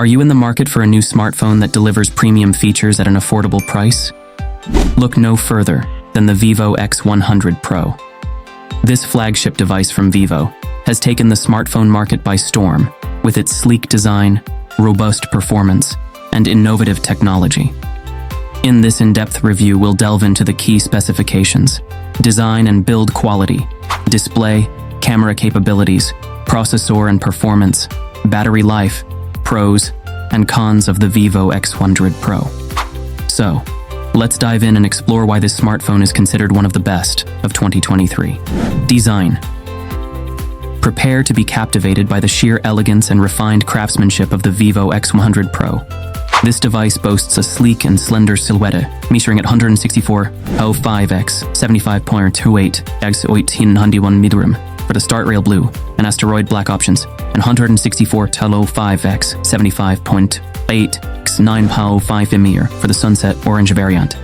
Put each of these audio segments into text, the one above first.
Are you in the market for a new smartphone that delivers premium features at an affordable price? Look no further than the Vivo X100 Pro. This flagship device from Vivo has taken the smartphone market by storm with its sleek design, robust performance, and innovative technology. In this in-depth review, we'll delve into the key specifications, design and build quality, display, camera capabilities, processor and performance, battery life, pros and cons of the Vivo X100 Pro. So, let's dive in and explore why this smartphone is considered one of the best of 2023. Design. Prepare to be captivated by the sheer elegance and refined craftsmanship of the Vivo X100 Pro. This device boasts a sleek and slender silhouette, measuring at 164.05x 75.28 x 1891 medium for the start rail blue and asteroid black options, and 164.05x 75.8 x 9.05 mm for the sunset orange variant.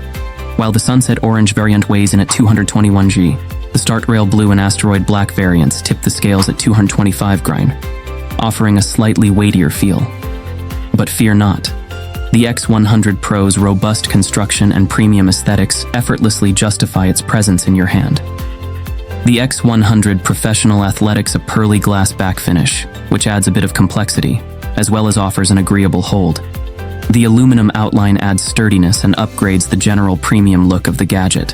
While the sunset orange variant weighs in at 221 g, the start rail blue and asteroid black variants tip the scales at 225 g, offering a slightly weightier feel. But fear not. The X100 Pro's robust construction and premium aesthetics effortlessly justify its presence in your hand. The X100 Professional athletics a pearly glass back finish, which adds a bit of complexity, as well as offers an agreeable hold. The aluminum outline adds sturdiness and upgrades the general premium look of the gadget.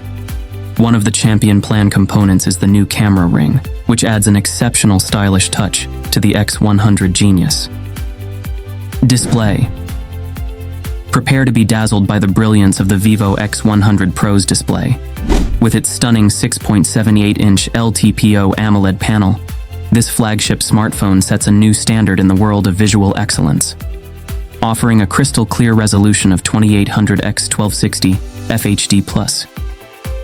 One of the champion plan components is the new camera ring, which adds an exceptional stylish touch to the X100 Genius. Display. Prepare to be dazzled by the brilliance of the Vivo X100 Pro's display. With its stunning 6.78-inch LTPO AMOLED panel, this flagship smartphone sets a new standard in the world of visual excellence. Offering a crystal clear resolution of 2800x1260 FHD+.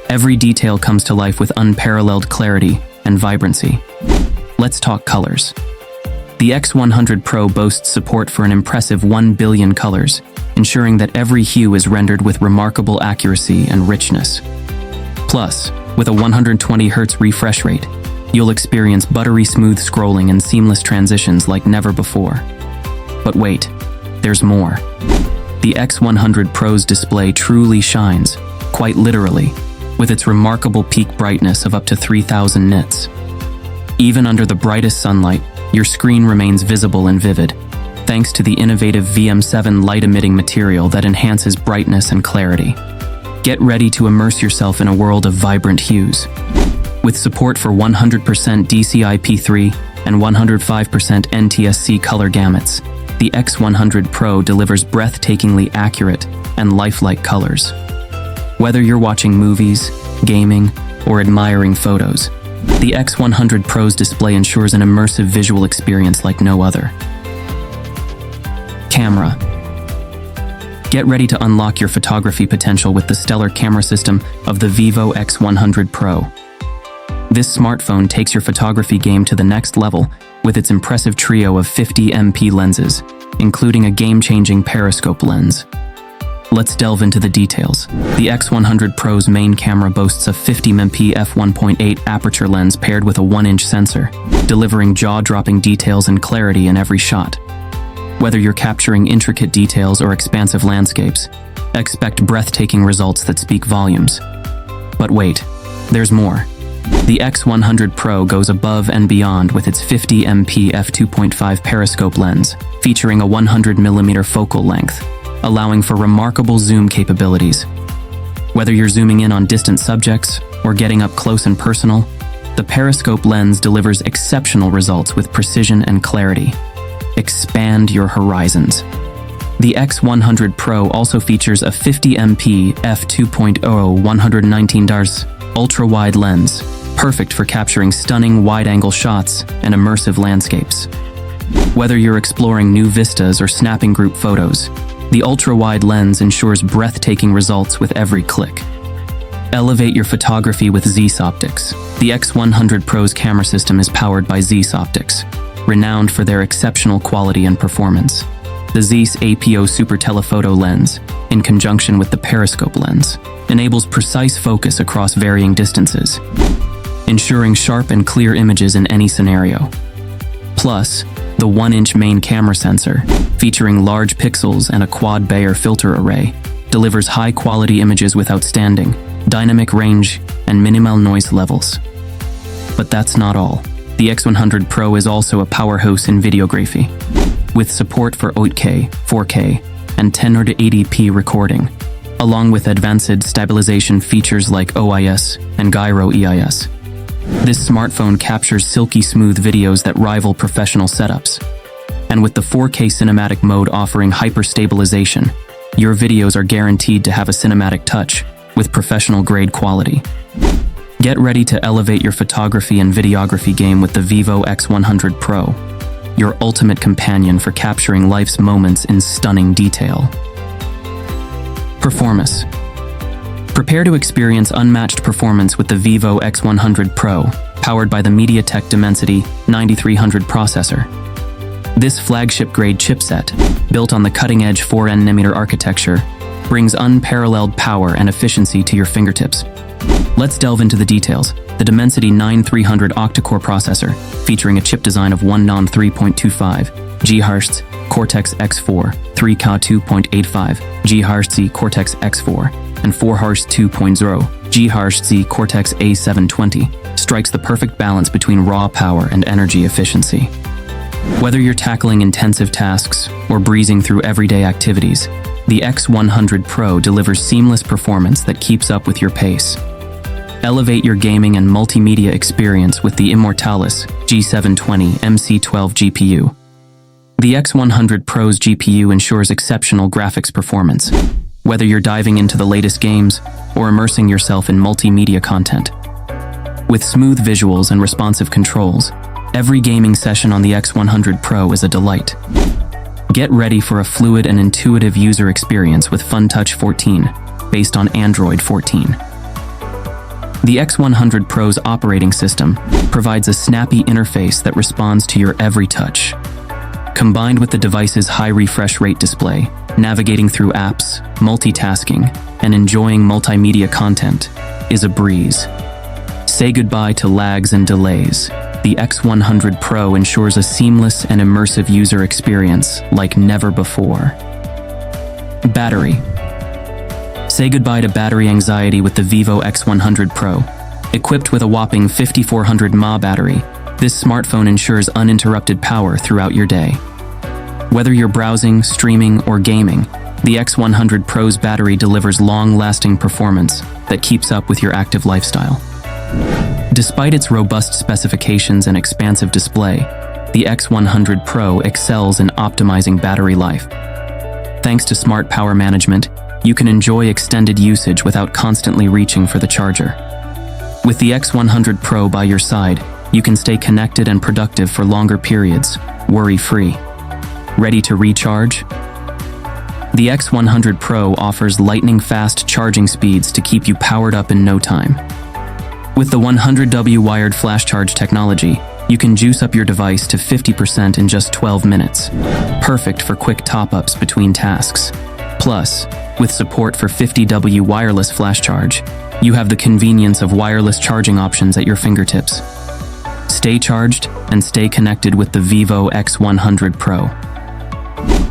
Every detail comes to life with unparalleled clarity and vibrancy. Let's talk colors. The X100 Pro boasts support for an impressive 1 billion colors, ensuring that every hue is rendered with remarkable accuracy and richness. Plus, with a 120 Hz refresh rate, you'll experience buttery smooth scrolling and seamless transitions like never before. But wait, there's more. The X100 Pro's display truly shines, quite literally, with its remarkable peak brightness of up to 3000 nits. Even under the brightest sunlight, your screen remains visible and vivid, thanks to the innovative VM7 light-emitting material that enhances brightness and clarity. Get ready to immerse yourself in a world of vibrant hues. With support for 100% DCI-P3 and 105% NTSC color gamuts, the X100 Pro delivers breathtakingly accurate and lifelike colors. Whether you're watching movies, gaming, or admiring photos, the X100 Pro's display ensures an immersive visual experience like no other. Camera. Get ready to unlock your photography potential with the stellar camera system of the Vivo X100 Pro. This smartphone takes your photography game to the next level with its impressive trio of 50MP lenses, including a game-changing periscope lens. Let's delve into the details. The X100 Pro's main camera boasts a 50MP f1.8 aperture lens paired with a 1-inch sensor, delivering jaw-dropping details and clarity in every shot. Whether you're capturing intricate details or expansive landscapes, expect breathtaking results that speak volumes. But wait, there's more. The X100 Pro goes above and beyond with its 50MP f2.5 periscope lens, featuring a 100mm focal length, allowing for remarkable zoom capabilities. Whether you're zooming in on distant subjects or getting up close and personal, the periscope lens delivers exceptional results with precision and clarity. Expand your horizons. The X100 Pro also features a 50MP f2.0 119mm ultra-wide lens, perfect for capturing stunning wide-angle shots and immersive landscapes. Whether you're exploring new vistas or snapping group photos, the ultra-wide lens ensures breathtaking results with every click. Elevate your photography with Zeiss optics. The X100 Pro's camera system is powered by Zeiss optics, renowned for their exceptional quality and performance. The Zeiss APO Super Telephoto lens, in conjunction with the periscope lens, enables precise focus across varying distances, ensuring sharp and clear images in any scenario. Plus, The 1-inch main camera sensor, featuring large pixels and a quad-Bayer filter array, delivers high-quality images with outstanding dynamic range and minimal noise levels. But that's not all. The X100 Pro is also a powerhouse in videography, with support for 8K, 4K, and 1080p recording, along with advanced stabilization features like OIS and gyro EIS. This smartphone captures silky smooth videos that rival professional setups. And with the 4K cinematic mode offering hyper-stabilization, your videos are guaranteed to have a cinematic touch with professional-grade quality. Get ready to elevate your photography and videography game with the Vivo X100 Pro, your ultimate companion for capturing life's moments in stunning detail. Performance. Prepare to experience unmatched performance with the Vivo X100 Pro, powered by the MediaTek Dimensity 9300 processor. This flagship-grade chipset, built on the cutting-edge 4nm architecture, brings unparalleled power and efficiency to your fingertips. Let's delve into the details. The Dimensity 9300 octa-core processor, featuring a chip design of 1 non 3.25 GHz Cortex-X4, 3K 2.85 GHz Cortex-X4, and 4Hz 2.0 GHz Cortex-A720 strikes the perfect balance between raw power and energy efficiency. Whether you're tackling intensive tasks or breezing through everyday activities, the X100 Pro delivers seamless performance that keeps up with your pace. Elevate your gaming and multimedia experience with the Immortalis G720 MC12 GPU. The X100 Pro's GPU ensures exceptional graphics performance, whether you're diving into the latest games or immersing yourself in multimedia content. With smooth visuals and responsive controls, every gaming session on the X100 Pro is a delight. Get ready for a fluid and intuitive user experience with FunTouch 14, based on Android 14. The X100 Pro's operating system provides a snappy interface that responds to your every touch. Combined with the device's high refresh rate display, navigating through apps, multitasking, and enjoying multimedia content is a breeze. Say goodbye to lags and delays. The X100 Pro ensures a seamless and immersive user experience like never before. Battery. Say goodbye to battery anxiety with the Vivo X100 Pro. Equipped with a whopping 5400 mAh battery, this smartphone ensures uninterrupted power throughout your day. Whether you're browsing, streaming, or gaming, the X100 Pro's battery delivers long-lasting performance that keeps up with your active lifestyle. Despite its robust specifications and expansive display, the X100 Pro excels in optimizing battery life. Thanks to smart power management, you can enjoy extended usage without constantly reaching for the charger. With the X100 Pro by your side, you can stay connected and productive for longer periods, worry-free. Ready to recharge? The X100 Pro offers lightning-fast charging speeds to keep you powered up in no time. With the 100W wired flash charge technology, you can juice up your device to 50% in just 12 minutes, perfect for quick top-ups between tasks. Plus, with support for 50W wireless flash charge, you have the convenience of wireless charging options at your fingertips. Stay charged and stay connected with the Vivo X100 Pro.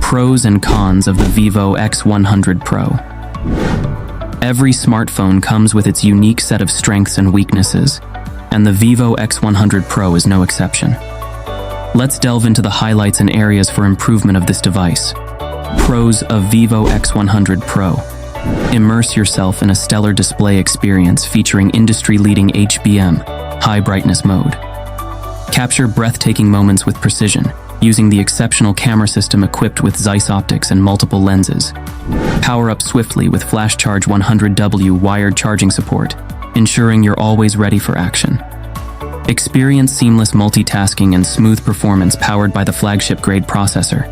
Pros and cons of the Vivo X100 Pro. Every smartphone comes with its unique set of strengths and weaknesses, and the Vivo X100 Pro is no exception. Let's delve into the highlights and areas for improvement of this device. Pros of Vivo X100 Pro. Immerse yourself in a stellar display experience featuring industry-leading HBM, high brightness mode. Capture breathtaking moments with precision, using the exceptional camera system equipped with Zeiss optics and multiple lenses. Power up swiftly with Flash Charge 100W wired charging support, ensuring you're always ready for action. Experience seamless multitasking and smooth performance powered by the flagship-grade processor.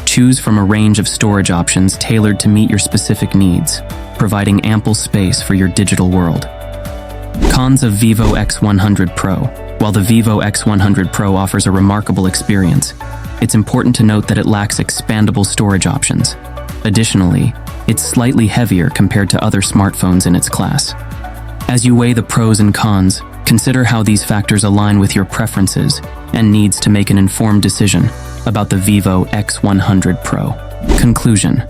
Choose from a range of storage options tailored to meet your specific needs, providing ample space for your digital world. Cons of Vivo X100 Pro. While the Vivo X100 Pro offers a remarkable experience, it's important to note that it lacks expandable storage options. Additionally, it's slightly heavier compared to other smartphones in its class. As you weigh the pros and cons, consider how these factors align with your preferences and needs to make an informed decision. about the Vivo X100 Pro. Conclusion.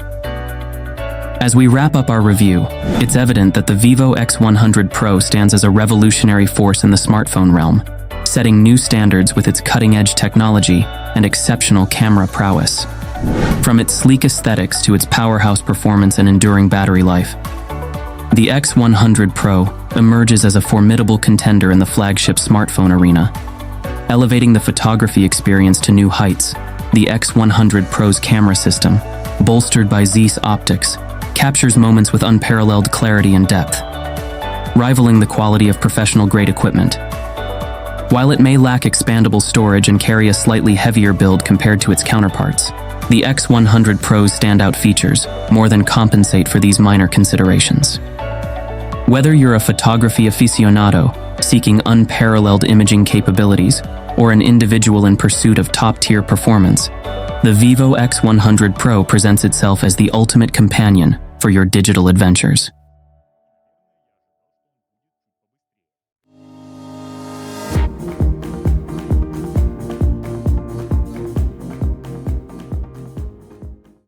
As we wrap up our review, it's evident that the Vivo X100 Pro stands as a revolutionary force in the smartphone realm, setting new standards with its cutting-edge technology and exceptional camera prowess. From its sleek aesthetics to its powerhouse performance and enduring battery life, the X100 Pro emerges as a formidable contender in the flagship smartphone arena. Elevating the photography experience to new heights, the X100 Pro's camera system, bolstered by Zeiss optics, captures moments with unparalleled clarity and depth, rivaling the quality of professional-grade equipment. While it may lack expandable storage and carry a slightly heavier build compared to its counterparts, the X100 Pro's standout features more than compensate for these minor considerations. Whether you're a photography aficionado seeking unparalleled imaging capabilities or an individual in pursuit of top-tier performance, the Vivo X100 Pro presents itself as the ultimate companion for your digital adventures.